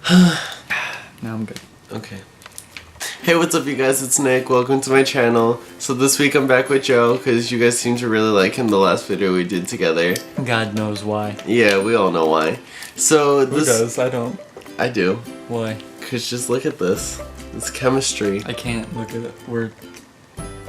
Now I'm good. Okay. Hey, what's up you guys? It's Nick. Welcome to my channel. So this week I'm back with Joe because you guys seem to really like him the last video we did together. God knows why. Yeah, we all know why. So Who does? I don't. I do. Why? Because just look at this. It's chemistry. I can't look at it.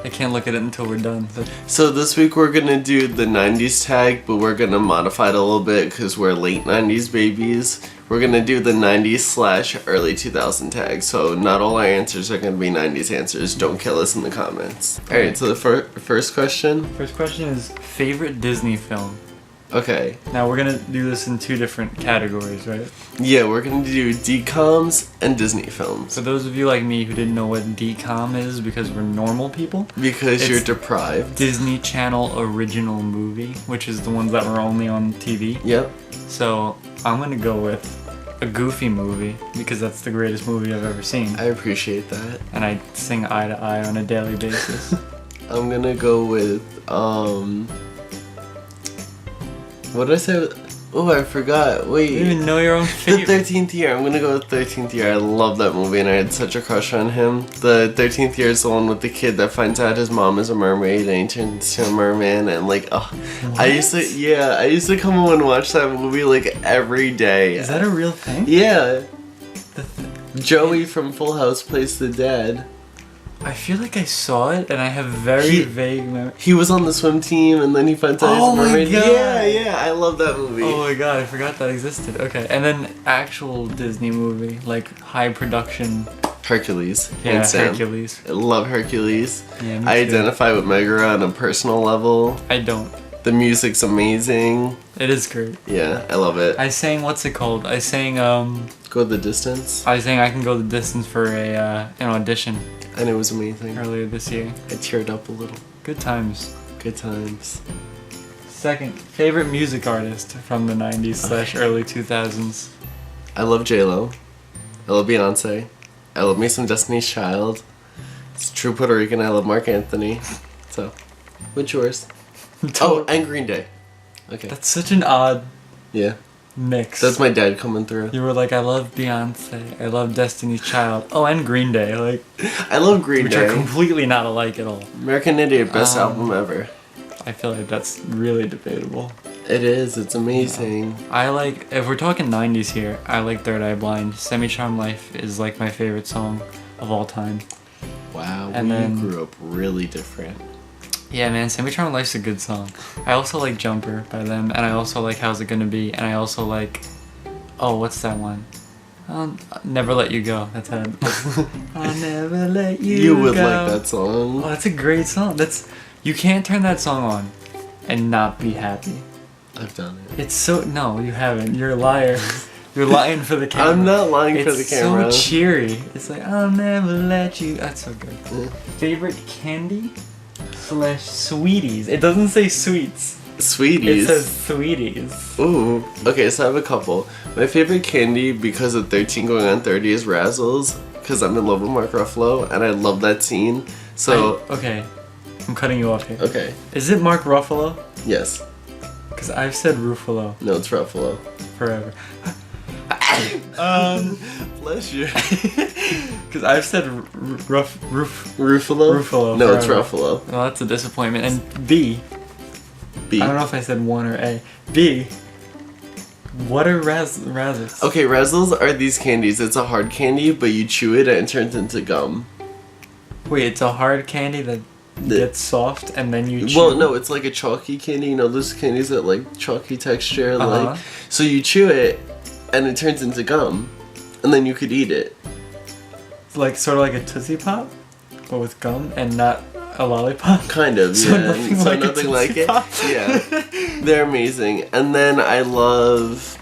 I can't look at it until we're done. So this week we're gonna do the 90s tag, but we're gonna modify it a little bit because we're late 90s babies. We're gonna do the 90s / early 2000 tag. So not all our answers are gonna be 90s answers. Don't kill us in the comments. Alright, so the first question. First question is favorite Disney film. Okay. Now we're gonna do this in two different categories, right? Yeah, we're gonna do DComs and Disney films. For those of you like me who didn't know what DCom is because we're normal people. Because you're deprived. Disney Channel original movie, which is the ones that were only on TV. Yep. So I'm gonna go with a Goofy movie because that's the greatest movie I've ever seen. I appreciate that. And I sing eye to eye on a daily basis. I'm gonna go with what did I say? Oh, I forgot. Wait. You didn't even know your own favorite. The 13th Year. I'm gonna go with 13th Year. I love that movie and I had such a crush on him. The 13th Year is the one with the kid that finds out his mom is a mermaid and he turns into a merman and like, oh. What? I used to come home and watch that movie like every day. Is that a real thing? Yeah. Joey from Full House plays the dad. I feel like I saw it and I have very vague memory. He was on the swim team and then he finds out he's a mermaid. Yeah, I love that movie. Oh my god, I forgot that existed. Okay, and then actual Disney movie, like high production. Hercules. Yeah, Hercules. I love Hercules. Yeah, me I too. identify with Megara on a personal level. I don't. The music's amazing. It is great. Yeah, I love it. I sang, what's it called? I sang, Go the Distance. I sang I Can Go the Distance for an audition. And it was amazing. Earlier this year. I teared up a little. Good times. Good times. Second, favorite music artist from the 90s / early 2000s. I love J-Lo. I love Beyonce. I love me some Destiny's Child. It's true Puerto Rican. I love Mark Anthony. So, what's yours? Oh, and Green Day. Okay. That's such an odd mix. That's my dad coming through. You were like, I love Beyonce, I love Destiny's Child. Oh, and Green Day, like. I love Green Day. Which are completely not alike at all. American Idiot, best album ever. I feel like that's really debatable. It is. It's amazing. I like, if we're talking 90s here, I like Third Eye Blind. Semi-Charmed Life is like my favorite song of all time. Wow, and then grew up really different. Yeah, man, Semi-Charmed Life's a good song. I also like Jumper by them, and I also like How's It Gonna Be, and I also like, oh, what's that one? Never Let You Go. That's it. I'll never let you go. You would like that song. Oh, that's a great song. You can't turn that song on and not be happy. I've done it. It's so, no, you haven't. You're a liar. You're lying for the camera. I'm not lying for the camera. It's so cheery. It's like, I'll never let you. That's so good. Yeah. Favorite candy / sweeties. It doesn't say sweets. Sweeties? It says sweeties. Ooh. Okay, so I have a couple. My favorite candy, because of 13 going on 30, is Razzles. Because I'm in love with Mark Ruffalo, and I love that scene. So... Okay. I'm cutting you off here. Okay. Is it Mark Ruffalo? Yes. Because I've said Ruffalo. No, it's Ruffalo. Forever. Bless you. Because I've said Ruffalo. Ruffalo? No, it's Ruffalo. Well, that's a disappointment. And B. I don't know if I said 1 or A. B. What are Razzles? Okay, Razzles are these candies. It's a hard candy, but you chew it and it turns into gum. Wait, it's a hard candy that gets soft and then you chew? Well, no, it's like a chalky candy. You know those candies that like chalky texture? Like, so you chew it and it turns into gum. And then you could eat it. It's like sort of like a Tootsie Pop, but with gum and not a lollipop? Kind of, so yeah. Nothing like it. Yeah. They're amazing. And then I love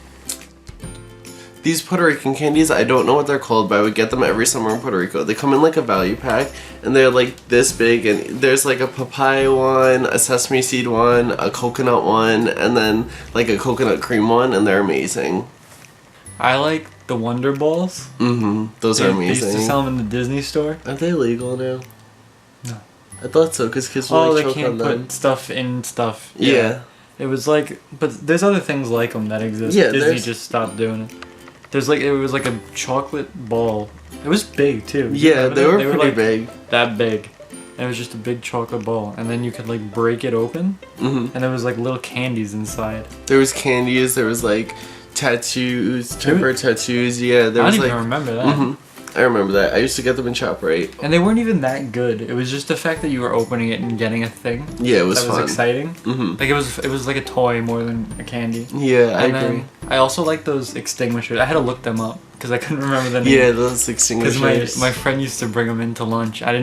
these Puerto Rican candies. I don't know what they're called, but I would get them every summer in Puerto Rico. They come in like a value pack, and they're like this big, and there's like a papaya one, a sesame seed one, a coconut one, and then like a coconut cream one, and they're amazing. I like the Wonder Balls. Mm-hmm. Those are amazing. They used to sell them in the Disney store. Aren't they legal now? No. I thought so, because kids will like choke on them. They can't put stuff in stuff. Yeah. It was like, but there's other things like them that exist. Yeah, Disney just stopped doing it. There's like, it was like a chocolate ball. It was big too. Do you Yeah, remember they that? were pretty like big. that big. And it was just a big chocolate ball, and then you could like break it open, Hmm. and there was like little candies inside. There was candies. There was like tattoos, temper tattoos. Yeah, there I was don't like. even remember that. Mhm. I remember that. I used to get them in ShopRite. And they weren't even that good. It was just the fact that you were opening it and getting a thing. Yeah, it was that was fun. exciting. Hmm. Like it was like a toy more than a candy. Yeah, I And agree. then I also like those extinguishers. I had to look them up because I couldn't remember the name. Yeah, those Because extinguishers. my friend used to bring them into lunch. I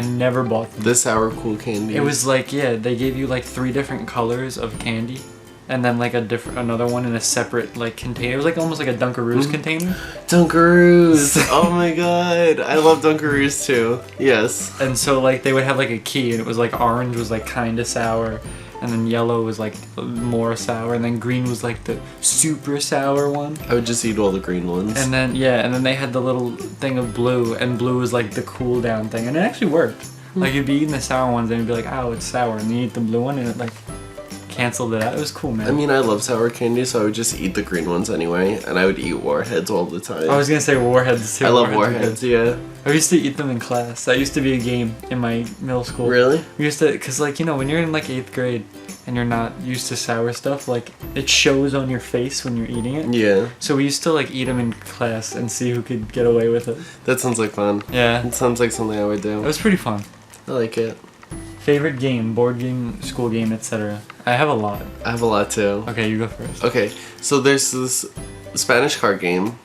never bought them. The sour cool candy. It was like, yeah, they gave you like 3 different colors of candy. And then like another one in a separate like container. It was like almost like a Dunkaroos container. Dunkaroos. Oh my god, I love Dunkaroos too. Yes. And so like they would have like a key, and it was like orange was like kind of sour, and then yellow was like more sour, and then green was like the super sour one. I would just eat all the green ones. And then and then they had the little thing of blue, and blue was like the cool down thing, and it actually worked. Like you'd be eating the sour ones, and you'd be like, "Ow, it's sour," and you eat the blue one, and it like canceled it out. It was cool, man. I mean, I love sour candy, so I would just eat the green ones anyway, and I would eat Warheads all the time. I was gonna say Warheads too. I love are Warheads, good. yeah. I used to eat them in class. That used to be a game in my middle school. Really? We used to, cause like, you know, when you're in like 8th grade and you're not used to sour stuff, like it shows on your face when you're eating it. Yeah. So we used to like eat them in class and see who could get away with it. That sounds like fun. Yeah, It sounds like something I would it do. was pretty fun. I like it. Favorite game, board game, school game, etc. I have a lot. I have a lot too. Okay, you go first. Okay, so there's this Spanish card game.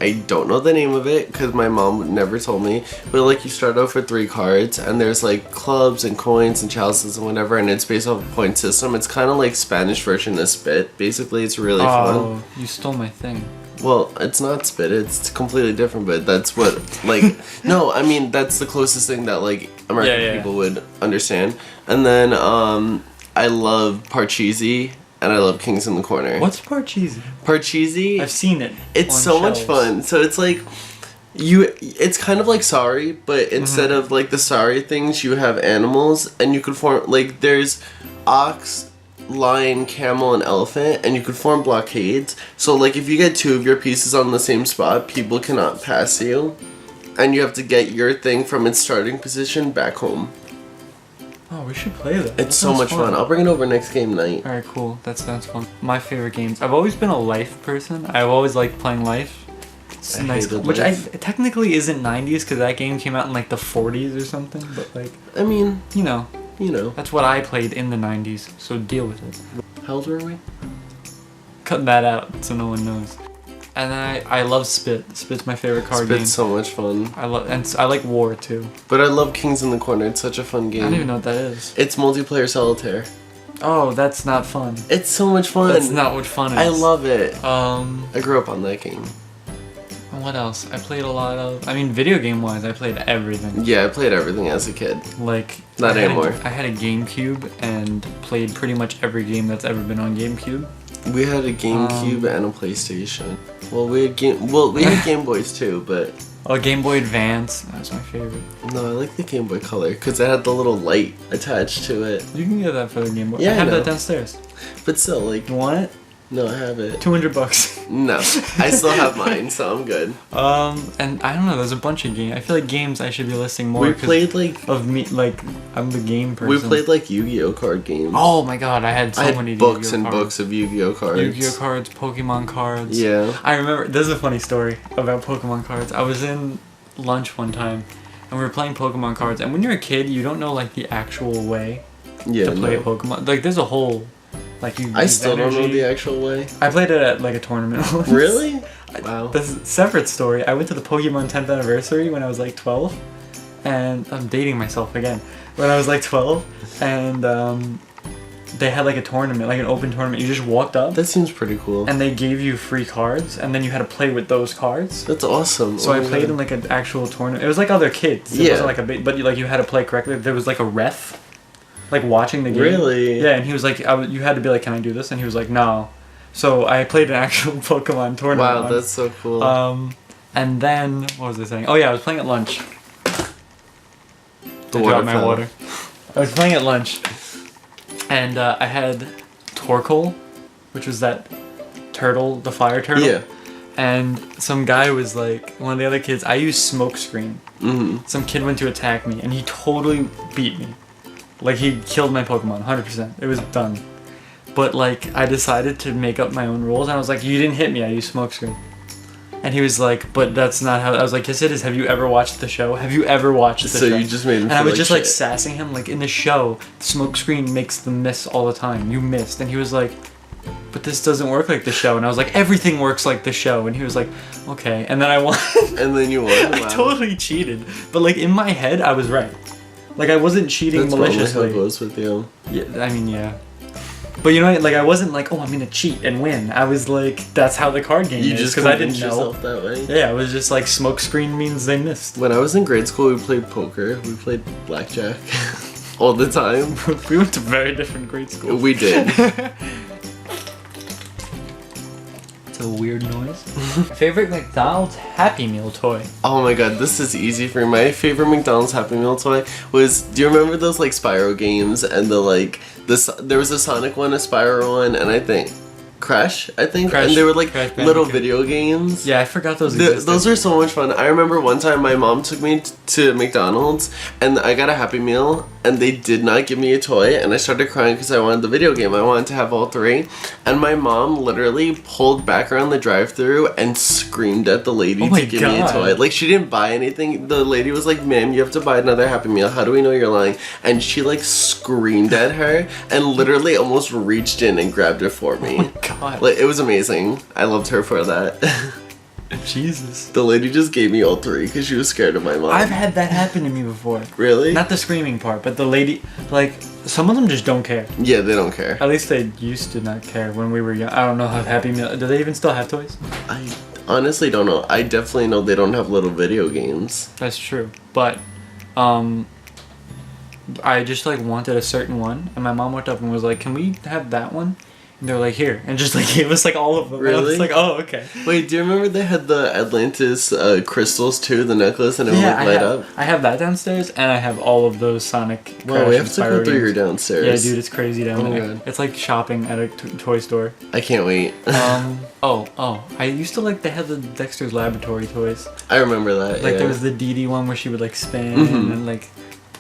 I don't know the name of it because my mom never told me. But like you start off with 3 cards and there's like clubs and coins and chalices and whatever, and it's based off a point system. It's kind of like Spanish version of Spit. Basically, it's really fun. Oh, you stole my thing. Well, it's not Spit. It's completely different. But that's what like no. I mean that's the closest thing that like American Yeah. people would understand. And then I love Parcheesi. And I love Kings in the Corner. What's Parcheesi? Parcheesi? I've seen it. It's on so much shelves. fun. So it's like it's kind of like Sorry, but instead of like the Sorry things, you have animals, and you could form like there's ox, lion, camel, and elephant, and you could form blockades. So like if you get 2 of your pieces on the same spot, people cannot pass you, and you have to get your thing from its starting position back home. Oh, we should play that. It's so much fun. I'll bring it over next game night. Alright, cool. That sounds fun. My favorite games. I've always been a Life person. I've always liked playing Life. It's I nice, hated which Life. I technically isn't 90s because that game came out in like the 40s or something. But like, I mean, you know, that's what I played in the 90s. So deal with it. how old were we? Cut that out so no one knows. And then I love Spit. Spit's my favorite card game. Spit's so much fun. I like War too. But I love Kings in the Corner. It's such a fun I game. don't even know what that is. It's multiplayer solitaire. Oh, that's not fun. It's so much fun. That's not what fun is. I love it. Um, I grew up on that game. what else? I played a lot of. I mean, video game wise, I played everything. Yeah, I played everything as a kid. Like Not I had anymore. I had a GameCube and played pretty much every game that's ever been on GameCube. We had a GameCube and a PlayStation. Well, we had Game Boys too, but Oh, Game Boy Advance. That was my favorite. no, I like the Game Boy Color because it had the little light attached to it. You can get that for the Game Boy. Yeah, I have I know. that downstairs. But still, like, You want it? no, I have it. $200. No, I still have mine, so I'm good. And I don't know. There's a bunch of games. I feel like games I should be listing more. We 'cause played like of me. Like I'm the game person. we played like Yu-Gi-Oh card games. Oh my god! I had so I had many books Yu-Gi-Oh and cards. books of Yu-Gi-Oh cards. Yu-Gi-Oh cards, Pokemon cards. Yeah. I remember, this is a funny story about Pokemon cards. I was in lunch one time, and we were playing Pokemon cards, and when you're a kid, you don't know, like, the actual way Yeah. to play no. Pokemon. Like, there's a whole, like, you I use still don't know energy. the actual way. I played it at, like, a tournament once. Really? Wow. This is a separate story. I went to the Pokemon 10th anniversary when I was, like, 12, and I'm dating myself again. When I was, like, 12, and, they had, like, a tournament, like, an open tournament. You just walked up. That seems pretty cool. And they gave you free cards, and then you had to play with those cards. That's awesome. So Oh I my played God. in like an actual tournament. It was like other kids. It Yeah. wasn't like a big, but you had to play correctly. There was like a ref, like watching the game. Really? Yeah, and he was like, you had to be like, can I do this? And he was like, no. So I played an actual Pokemon tournament. Wow, once. that's so cool. And then what was I saying? Oh yeah, I was playing at lunch. The I water dropped my fell. water. I was playing at lunch, and I had Torkoal, which was that turtle, the fire turtle. Yeah. and some guy was like, one of the other kids, I used smoke screen. Mm-hmm. Some kid went to attack me, and he totally beat me. Like, he killed my Pokemon, 100%. It was done. But, like, I decided to make up my own rules, and I was like, you didn't hit me, I used smoke screen. And he was like, but that's not how... I was like, yes, it is. Have you ever watched the show? Have you ever watched the show? So you just made him And feel I was like just, shit. like, sassing him. Like, in the show, smoke screen makes them miss all the time. You missed. And he was like, but this doesn't work like the show. And I was like, everything works like the show. And he was like, okay. And then I won. And then you won? I totally cheated. But, like, in my head, I was right. Like, I wasn't cheating That's maliciously. That's how it goes with you. Yeah, I mean, yeah. But you know, like, I wasn't like, oh, I'm gonna cheat and win. I was like, that's how the card game You is, just because I didn't convinced know. yourself that way? Yeah, I was just like, smoke screen means they missed. When I was in grade school, we played poker. We played blackjack all the time. We went to very different grade schools. We did. It's a weird noise. Favorite McDonald's Happy Meal toy? Oh my god, this is easy for me. My favorite McDonald's Happy Meal toy was, do you remember those like Spyro games and the like, there was a Sonic one, a Spyro one, and I think Crash, and they were like Crash little Bandicoot. video games. Yeah, I forgot those existed. Those were so much fun. I remember one time my mom took me to McDonald's and I got a Happy Meal and they did not give me a toy and I started crying because I wanted the video game. I wanted to have all three. And my mom literally pulled back around the drive-thru and screamed at the lady Oh my to give me a God. toy. Like, she didn't buy anything. The lady was like, ma'am, you have to buy another Happy Meal. How do we know you're lying? And she like screamed at her and literally almost reached in and grabbed it for me. Oh my god. Like, it was amazing. I loved her for that. Jesus. The lady just gave me all three because she was scared of my mom. I've had that happen to me before. Really? Not the screaming part, but the lady, like, some of them just don't care. Yeah, they don't care. At least they used to not care when we were young. I don't know how Happy Meal... Do they even still have toys? I honestly don't know. I definitely know they don't have little video games. That's true. But, I just, like, wanted a certain one. And my mom went up and was like, can we have that one? And they were like, here. And just, like, gave us, like, all of them. Really? And I was like, oh, okay. Wait, do you remember they had the Atlantis crystals too, the necklace, and it would light up? I have that downstairs, and I have all of those Sonic Wow, Crash we and have to Spyro go through games. your downstairs. Yeah, dude, it's crazy down Oh, there. God. It's like shopping at a toy store. I can't wait. I used to like, they had the Dexter's Laboratory toys. I remember that. Like, yeah. there was the Dee Dee one where she would, like, spin, Mhm. and, like,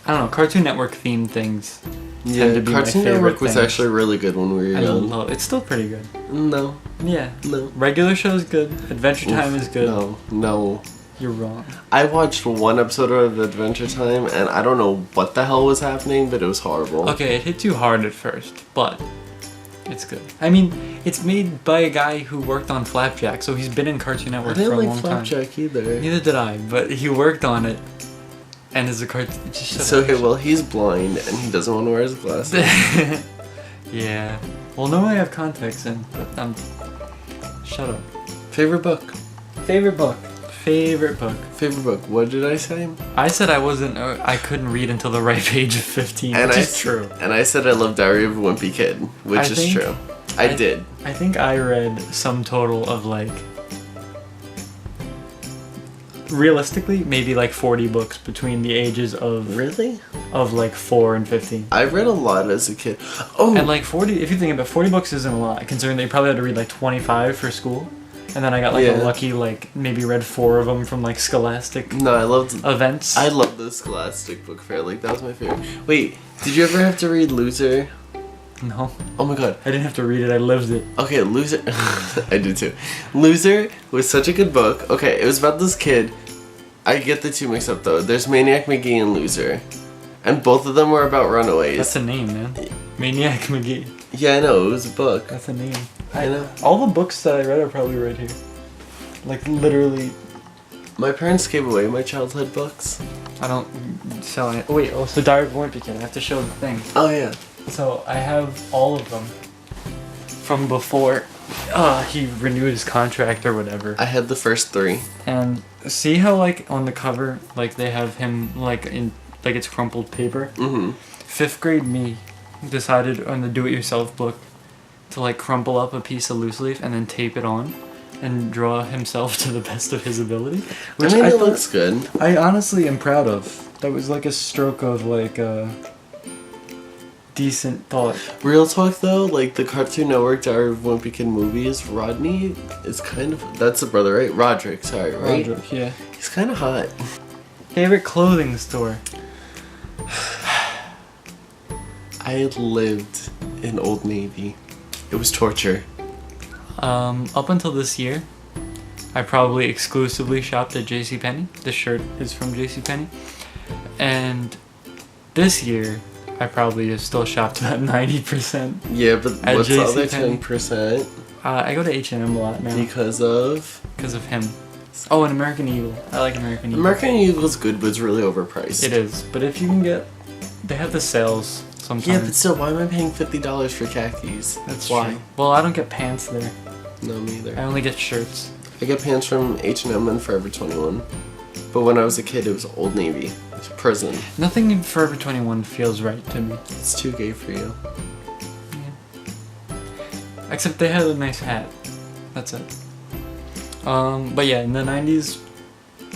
I don't know, Cartoon Network themed things. Yeah, tend to be my Cartoon favorite Network was things. actually really good when we were I young. love it's still pretty good. No, Yeah. no. Regular show's good. Adventure Time is good. No. You're wrong. I watched one episode of Adventure Time, and I don't know what the hell was happening, but it was horrible. Okay, it hit too hard at first, but it's good. I mean, it's made by a guy who worked on Flapjack, so he's been in Cartoon I Network for didn't a like long time. Flapjack either. Neither did I, but he worked on it, and is a cartoon. Just shut So, up. okay, well, he's blind, and he doesn't want to wear his glasses. Yeah. Well, normally I have contacts in, but shut up. Favorite book? Favorite book. Favorite book. Favorite book. What did I say? I said I couldn't read until the ripe age of 15, And which I is true. And I said I love Diary of a Wimpy Kid, which I is think- true. I did. I think I read some total of, like, realistically, maybe like 40 books between the ages of Really? like 4 and 15. I read a lot as a kid. Oh, And like 40, if you think about it, 40 books isn't a lot, considering that you probably had to read like 25 for school. And then I got like Yeah. a lucky, like, maybe read 4 of them from like Scholastic no, I loved events. I loved the Scholastic Book Fair. Like, that was my favorite. Wait, did you ever have to read Loser? No, Oh my god. I didn't have to read it, I lived it. Okay, Loser. I did too. Loser was such a good book. Okay, it was about this kid. I get the two mixed up though. There's Maniac McGee and Loser. And both of them were about runaways. That's a name, man. Maniac McGee. Yeah, I know. It was a book. That's a name. I know. All the books that I read are probably right here. Like, literally, My parents gave away my childhood books. I don't sell it. Oh, wait, so Diary of a Wimpy Kid. I have to show the thing. Oh, yeah. So I have all of them from before he renewed his contract or whatever. I had the first 3. And see how, like, on the cover, like, they have him, like, in, like, it's crumpled paper? Mm-hmm. 5th grade me decided on the do-it-yourself book to, like, crumple up a piece of loose leaf and then tape it on and draw himself to the best of his ability. Which I mean, it thought- looks good. I honestly am proud of. That was like a stroke of, like, decent thought. Real talk though, like the Cartoon Network Diary of Wimpy Kid movies, Rodney is kind of, that's the brother, right? Roderick, sorry, right? Roderick, yeah. He's kind of hot. Favorite clothing store? I lived in Old Navy. It was torture. Up until this year, I probably exclusively shopped at JCPenney. This shirt is from JCPenney. And this year, I probably have still shopped about 90%. Yeah, but At what's the other JCPenney? 10%? I go to H&M a lot now Because of... because of him. Oh, and American Eagle. I like American Eagle. American Eagle's good, but it's really overpriced. It is, but if you can get, they have the sales sometimes. Yeah, but still, why am I paying $50 for khakis? That's why? true. Well, I don't get pants there. No, me either. I only get shirts. I get pants from H&M and Forever 21. But when I was a kid, it was Old Navy. It was prison. Nothing in Forever 21 feels right to me. It's too gay for you. Except they had a nice hat. That's it. But yeah, in the 90s,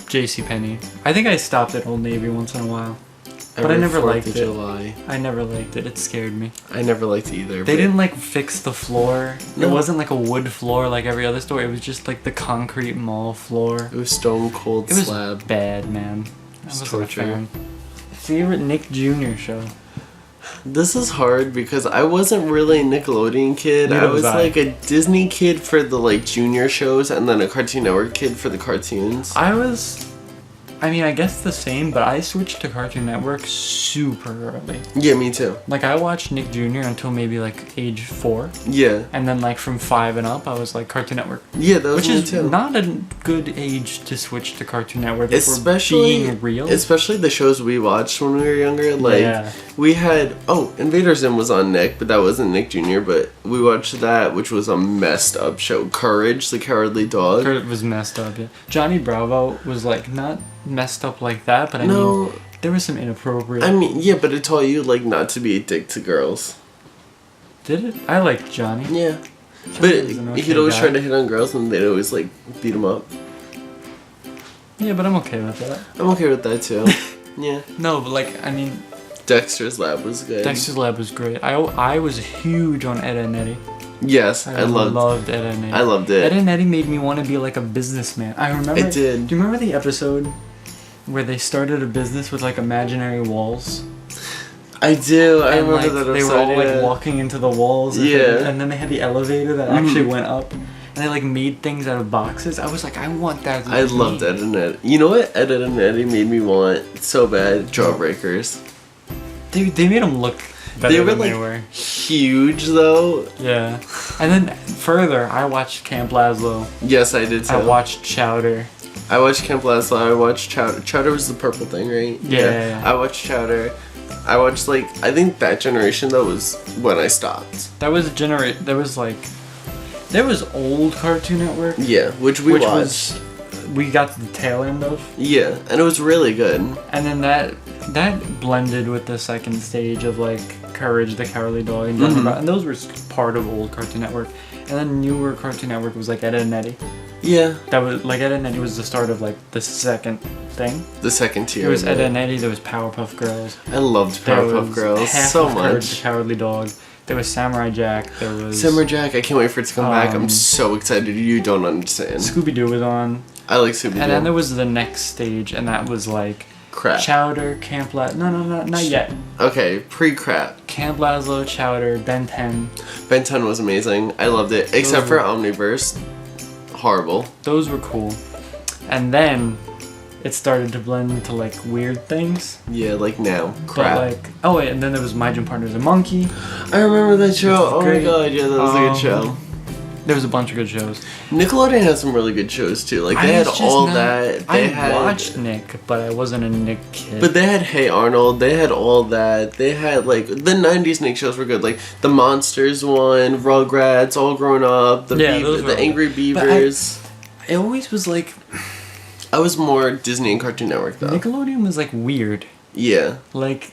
JCPenney. I think I stopped at Old Navy once in a while. But I Every never 4th liked of it. July. I never liked it. It scared me. I never liked it either. They but didn't like fix the floor. No. It wasn't like a wood floor like every other store. It was just like the concrete mall floor. It was stone cold It was slab. bad, man. I It's wasn't a torture. fan. Favorite Nick Jr. show? This is hard because I wasn't really a Nickelodeon kid. Neither I was was I. like a Disney kid for the like junior shows and then a Cartoon Network kid for the cartoons. I guess the same, but I switched to Cartoon Network super early. Yeah, me too. Like, I watched Nick Jr. until maybe, like, age 4. Yeah. And then, like, from 5 and up, I was, like, Cartoon Network. Yeah, that was Which me is too. not a good age to switch to Cartoon Network if Especially, we're being real. especially the shows we watched when we were younger. Like, Yeah. we had, Invader Zim was on Nick, but that wasn't Nick Jr., but we watched that, which was a messed up show. Courage, the Cowardly Dog. Kurt was messed up, yeah. Johnny Bravo was, like, not messed up like that, but I No. mean, there was some inappropriate... I mean, yeah, but it taught you, like, not to be a dick to girls. Did it? I liked Johnny. Yeah. Johnny But was an he'd okay always guy. try to hit on girls and they'd always, like, beat him up. Yeah, but I'm okay with that. I'm okay with that, too. Yeah. No, but, like, I mean, Dexter's Lab was good. Dexter's Lab was great. I was huge on Ed and Eddie. Yes, I loved Ed and Eddie. I loved it. Ed and Eddie made me want to be like a businessman. I remember. It did. Do you remember the episode where they started a business with like imaginary walls? I do. I And remember like that episode. they were all yeah. like walking into the walls. Yeah. And then they had the elevator that actually went up. And they like made things out of boxes. I was like, I want that. I loved Ed and Eddie. You know what Ed and Eddie made me want so bad? Jawbreakers. They made them look better They were than like they were. huge though. Yeah. And then further, I watched Camp Lazlo. Yes, I did too. I watched Chowder. I watched Camp Lazlo. I watched Chowder. Chowder was the purple thing, right? Yeah. I watched Chowder. I watched like I think that generation though was when I stopped. That was there was old Cartoon Network, Yeah, which we watched. was we got to the tail end of, Yeah, and it was really good. and then that blended with the second stage of like Courage the Cowardly Dog and Johnny Bravo, and those were part of old Cartoon Network, and then newer Cartoon Network was like Ed and Eddie. Yeah, That was like Ed and Eddie was the start of like the second thing. the second tier. There was of Ed it. and Eddie. There was Powerpuff Girls. I loved There Powerpuff was Girls half so of Courage the much. Cowardly Dog. There was Samurai Jack. There was Simmer Jack, I can't wait for it to come back. I'm Um, so excited. You don't understand. Scooby Doo was on, I like Scooby Doo. and then there was the next stage, and that was like Crap. Chowder, Camp No, not yet. Okay, pre-crap. Camp Lazlo, Chowder, Ben 10. Ben 10 was amazing. I loved it. Except for were- Omniverse. Horrible. Those were cool. And then it started to blend into like weird things. Yeah, like now. Crap. But like, oh wait, and then there was My Gym Partner's a Monkey. I remember that show. Oh my great. god, yeah, that was a good show. There was a bunch of good shows. Nickelodeon had some really good shows too. Like they I had was just all not- that. I They had watched Nick, but I wasn't a Nick kid. But they had Hey Arnold, they had all that. They had like the 90s Nick shows were good. Like the Monsters one, Rugrats, All Grown Up, the Yeah, those were the all Angry good. Beavers. it always was like I was more Disney and Cartoon Network though. Nickelodeon was like weird. Yeah. Like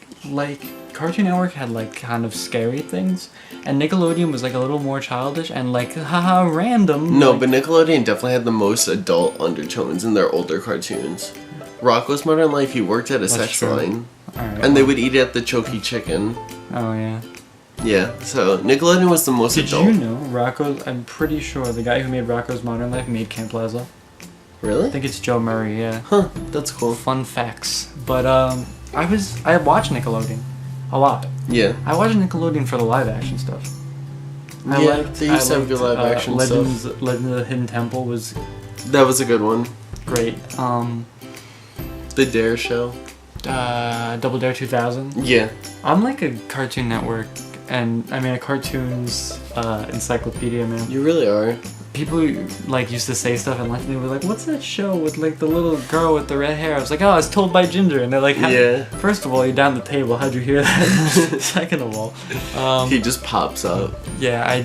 Cartoon Network had like kind of scary things, and Nickelodeon was like a little more childish and like haha random. No, like, but Nickelodeon definitely had the most adult undertones in their older cartoons. Rocko's Modern Life, he worked at a sex true. line. Alright, And they would eat at the Choky Chicken. oh yeah. Yeah, so Nickelodeon was the most Did adult. you know Rocco's? I'm pretty sure the guy who made Rocco's Modern Life made Camp Plaza. Really? I think it's Joe Murray. Yeah. Huh, that's cool. Fun facts. But I watched Nickelodeon a lot. Yeah. I watched Nickelodeon for the live action stuff. They used to have good live action Legends, stuff. Legend of the Hidden Temple was That was a good one. great. The Dare Show. Double Dare 2000. Yeah. I'm like a Cartoon Network and a cartoons encyclopedia, man. You really are. People like used to say stuff and like they were like, "What's that show with like the little girl with the red hair?" I was like, "Oh, it's Told by Ginger," and they're like, Yeah. First of all, you're down the table. How'd you hear that? Second of all, He just pops up. yeah, I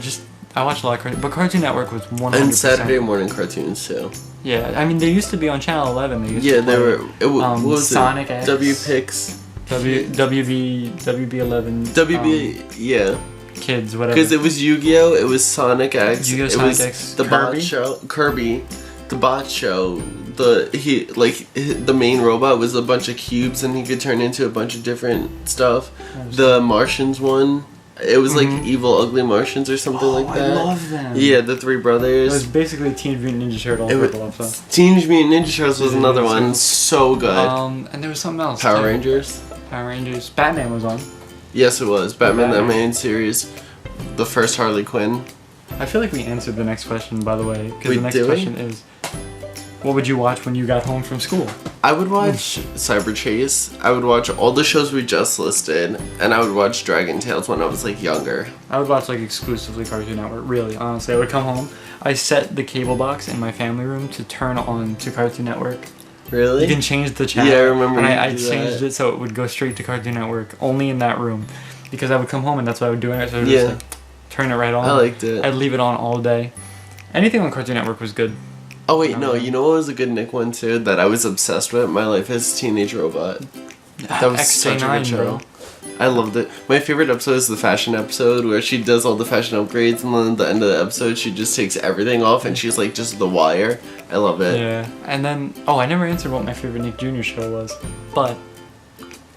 watched a lot of cartoons, but Cartoon Network was 100%. And Saturday morning cartoons too. Yeah, I mean, they used to be on Channel 11. They used Yeah, to they play, were. What was Sonic it? X. WPix. WB11. WB. Yeah. Kids, whatever. Because it was Yu-Gi-Oh, it was Sonic X, Yu-Gi-Oh! it Sonic was X, the Kirby? Bot Show, Kirby, the Bot Show. The main robot was a bunch of cubes, and he could turn into a bunch of different stuff. The Martians one, it was like evil, ugly Martians or something like that. I love them. Yeah, the Three It Brothers. was basically Teenage Mutant Ninja Turtles. It with was- a love song. Teenage Mutant Ninja Turtles was another Ninja one. Turtles. So good. And there was something else. Power too. Rangers. Power Rangers. Batman was on. Yes, it was Batman the Batman. Animated Series. The first Harley Quinn. I feel like we answered the next question, by the way, because Wait, the next did we? question is, what would you watch when you got home from school? I would watch Cyber Chase. I would watch all the shows we just listed, and I would watch Dragon Tales when I was like younger. I would watch like exclusively Cartoon Network. Really, honestly, I would come home. I set the cable box in my family room to turn on to Cartoon Network. Really? You can change the channel. Yeah, I remember And you I do changed that. it so it would go straight to Cartoon Network, only in that room, because I would come home and that's what I would do. So I would Yeah. just like, turn it right on. I liked it. I'd leave it on all day. Anything on Cartoon Network was good. Oh wait, no. You know what was a good Nick one too that I was obsessed with? My Life as Teenage Robot. That was such a good show. bro. I loved it. My favorite episode is the fashion episode where she does all the fashion upgrades, and then at the end of the episode she just takes everything off and she's like just the wire. I love it. Yeah, and then I never answered what my favorite Nick Jr. show was, but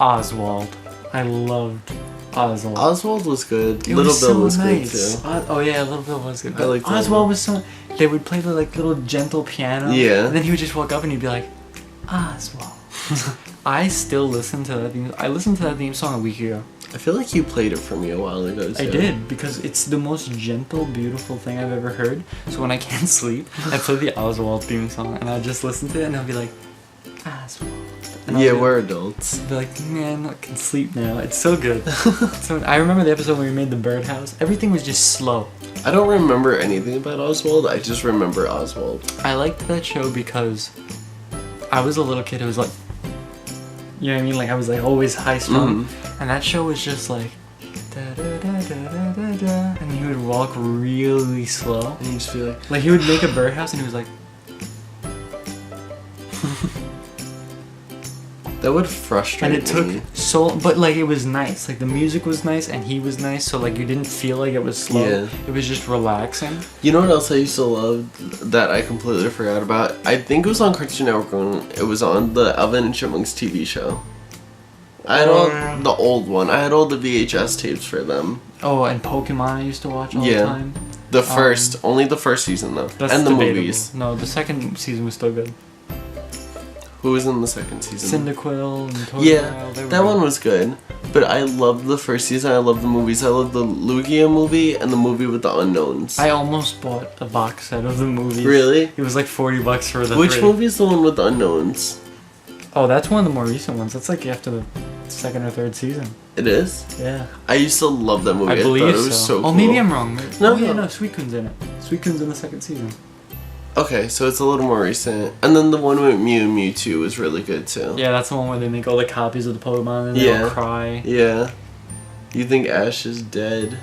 Oswald. I loved Oswald. Oswald was good. It Little was Bill so was nice. good too. Oh yeah, Little Bill was good. I But liked Little Oswald Bill. was so. They would play the like little gentle piano. Yeah. And then he would just walk up and he'd be like, Oswald. I still listen to that theme. I listened to that theme song a week ago. I feel like you played it for me a while ago too. I did because it's the most gentle, beautiful thing I've ever heard. So when I can't sleep, I play the Oswald theme song and I just listen to it and I'll be like, Oswald. And I'll Yeah, be- we're adults. be like, man, I can sleep now. It's so good. So I remember the episode when we made the birdhouse. Everything was just slow. I don't remember anything about Oswald. I just remember Oswald. I liked that show because I was a little kid who was like, you know what I mean? Like I was like always high strung, and that show was just like, da da da da da da da, and he would walk really slow. And you just feel like, Like he would make a birdhouse, and he was like, that would frustrate and it took me. so, but like it was nice. Like the music was nice, and he was nice, so like you didn't feel like it was slow. Yeah. It was just relaxing. You know what else I used to love that I completely forgot about? I think it was on Cartoon Network when it was on the Alvin and Chipmunks TV show. I had all the old one. I had all the VHS tapes for them. Oh, and Pokemon I used to watch all Yeah. the time. The first, only the first season though, That's and the debatable. movies. No, the second season was still good. Who was in the second season? Cyndaquil and Totodile. Yeah, they were that good. one was good. But I loved the first season. I loved the movies. I loved the Lugia movie and the movie with the unknowns. I almost bought a box set of the movies. Really? It was like $40 for the Which three. movie is the one with the unknowns? Oh, that's one of the more recent ones. That's like after the second or third season. It is? Yeah. I used to love that movie. I believe thought it was so cool. Oh, maybe I'm wrong. No, oh, yeah, no. no, Suicune's in it. Suicune's in the second season. Okay, so it's a little more recent. And then the one with Mew and Mewtwo was really good too. Yeah, that's the one where they make all the copies of the Pokemon and they all cry. Yeah. You think Ash is dead?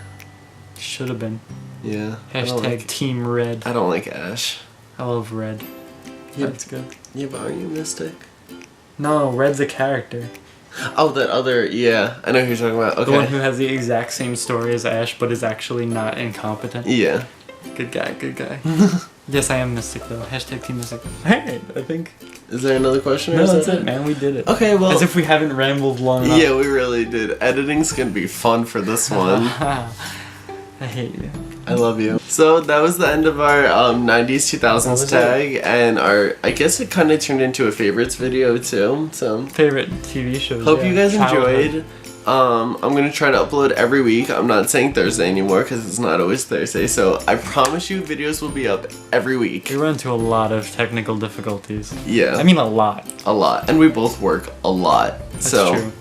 Should have been. Yeah. I Hashtag don't like, Team Red. I don't like Ash. I love Red. Yeah. That's good. Yeah, but aren't you Mystic? No, Red's a character. Oh, that other, yeah. I know who you're talking about. Okay. The one who has the exact same story as Ash, but is actually not incompetent. Yeah. Good guy, good guy. Yes, I am Mystic though. Hashtag Team Mystic. Alright, I think Is there another question? Or No, is that's that it, man. We did it. Okay, well. As if we haven't rambled long enough. Yeah, we really did. Editing's gonna be fun for this one. I hate you. I love you. So that was the end of our 90s 2000s tag, and I guess it kind of turned into a favorites video too. So favorite TV shows. hope you guys Childhood. enjoyed. I'm gonna try to upload every week. I'm not saying Thursday anymore because it's not always Thursday. So I promise you, videos will be up every week. We run into a lot of technical difficulties. Yeah, I mean a lot. a lot, and we both work a lot. That's so true.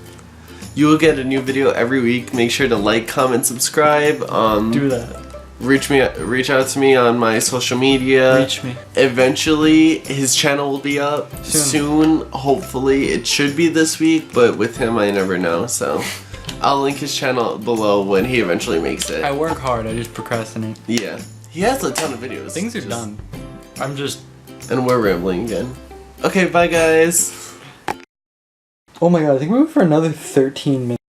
you will get a new video every week. Make sure to like, comment, subscribe. Do that. Reach out to me on my social media. Reach me. Eventually, his channel will be up soon. Hopefully, it should be this week, but with him, I never know. So, I'll link his channel below when he eventually makes it. I work hard. I just procrastinate. Yeah, he has a ton of videos. Things are done. I'm just. And we're rambling again. Okay, bye guys. Oh my god! I think we went for another 13 minutes.